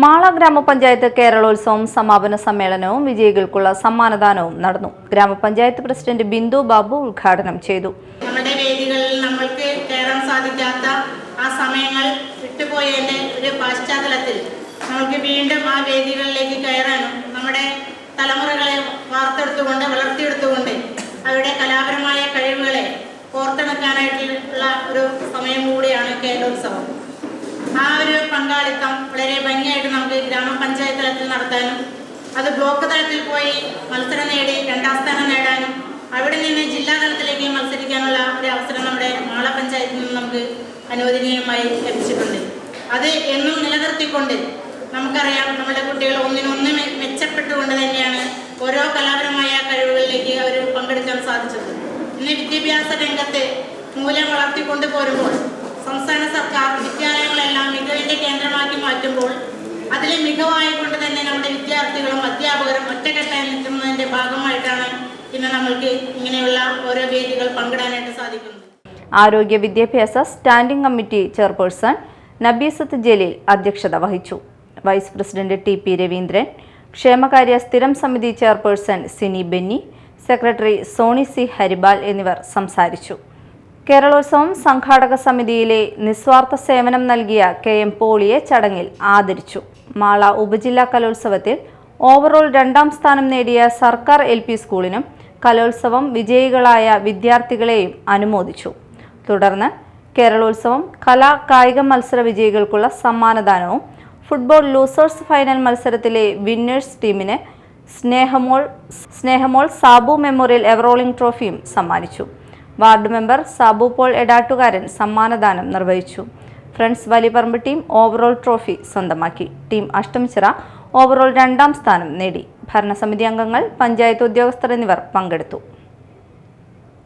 മാള ഗ്രാമപഞ്ചായത്ത് കേരളോത്സവം സമാപന സമ്മേളനവും വിജയികൾക്കുള്ള സമ്മാനദാനവും നടന്നു. ഗ്രാമപഞ്ചായത്ത് പ്രസിഡന്റ് ബിന്ദു ബാബു ഉദ്ഘാടനം ചെയ്തു. നമ്മുടെ വേദികളിൽ നമ്മൾക്ക് കയറാൻ സാധിക്കാത്ത ആ സമയങ്ങൾ വിട്ടുപോയതിന്റെ ഒരു പശ്ചാത്തലത്തിൽ നമുക്ക് വീണ്ടും ആ വേദികളിലേക്ക് കയറാനും നമ്മുടെ തലമുറകളെ വാർത്തെടുത്തുകൊണ്ട് വളർത്തിയെടുത്തുകൊണ്ട് അവരുടെ കലാപരമായ കഴിവുകളെ കോർത്തെടുക്കാനായിട്ടുള്ള ഒരു സമയം കൂടിയാണ് കേരളോത്സവം. ആ ഒരു പങ്കാളിത്തം വളരെ ഭംഗിയായിട്ട് നമുക്ക് ഗ്രാമപഞ്ചായത്ത് തലത്തിൽ നടത്താനും അത് ബ്ലോക്ക് തലത്തിൽ പോയി മത്സരം നേടി 2ാം സ്ഥാനം നേടാനും അവിടെ നിന്ന് ജില്ലാ തലത്തിലേക്ക് മത്സരിക്കാനുള്ള ഒരു അവസരം നമ്മുടെ മാള പഞ്ചായത്തിൽ നിന്ന് നമുക്ക് അനുവദനീയമായി ലഭിച്ചിട്ടുണ്ട്. അത് എന്നും നിലനിർത്തിക്കൊണ്ട് നമുക്കറിയാം നമ്മുടെ കുട്ടികൾ ഒന്നിനൊന്ന് മെച്ചപ്പെട്ടുകൊണ്ട് തന്നെയാണ് ഓരോ കലാപരമായ കഴിവുകളിലേക്ക് അവർ പങ്കെടുക്കാൻ സാധിച്ചത്. ഇന്ന് വിദ്യാഭ്യാസ രംഗത്ത് മൂല്യം വളർത്തിക്കൊണ്ട് പോരുമ്പോൾ സംസ്ഥാന സർക്കാർ വിദ്യാലയങ്ങളെല്ലാം മികവിന്റെ കേന്ദ്രമാക്കി മാറ്റുമ്പോൾ അതിലെ മികവായിക്കൊണ്ട് തന്നെ നമ്മുടെ വിദ്യാർത്ഥികളും അധ്യാപകരും ഒറ്റക്കെട്ടായി നിൽക്കുന്നതിന്റെ ഭാഗമായിട്ടാണ് ഇന്ന് നമ്മൾക്ക് ഇങ്ങനെയുള്ള ഓരോ വേദികൾ പങ്കിടാനായിട്ട് സാധിക്കുന്നത്. ആരോഗ്യ വിദ്യാഭ്യാസ standing committee chairperson Nabeesath Jaleel അധ്യക്ഷത വഹിച്ചു. Vice president TP. രവീന്ദ്രൻ, ക്ഷേമകാര്യ സ്ഥിരം സമിതി chairperson Sini Benny, secretary Soni C Haribal എന്നിവർ സംസാരിച്ചു. കേരളോത്സവം സംഘാടക സമിതിയിലെ നിസ്വാർത്ഥ സേവനം നൽകിയ കെ.എം. പോളിയെ ചടങ്ങിൽ ആദരിച്ചു. മാള ഉപജില്ലാ കലോത്സവത്തിൽ ഓവറോൾ 2ാം സ്ഥാനം നേടിയ സർക്കാർ LP സ്കൂളിനും കലോത്സവം വിജയികളായ വിദ്യാർത്ഥികളെയും അനുമോദിച്ചു. തുടർന്ന് കേരളോത്സവം കലാ കായിക മത്സര വിജയികൾക്കുള്ള സമ്മാനദാനവും ഫുട്ബോൾ ലൂസേഴ്സ് ഫൈനൽ മത്സരത്തിലെ വിന്നേഴ്സ് ടീമിന് സ്നേഹമോൾ സാബു മെമ്മോറിയൽ എവറോളിംഗ് ട്രോഫിയും സമ്മാനിച്ചു. Ward member Sabu Paul Edattukaran സമ്മാനദാനം നിർവഹിച്ചു. Friends Valiyaparambu team overall trophy സ്വന്തമാക്കി. ടീം അഷ്ടമിച്ചിറ ഓവറോൾ 2ാം സ്ഥാനം നേടി. ഭരണസമിതി അംഗങ്ങൾ, പഞ്ചായത്ത് ഉദ്യോഗസ്ഥർ എന്നിവർ പങ്കെടുത്തു.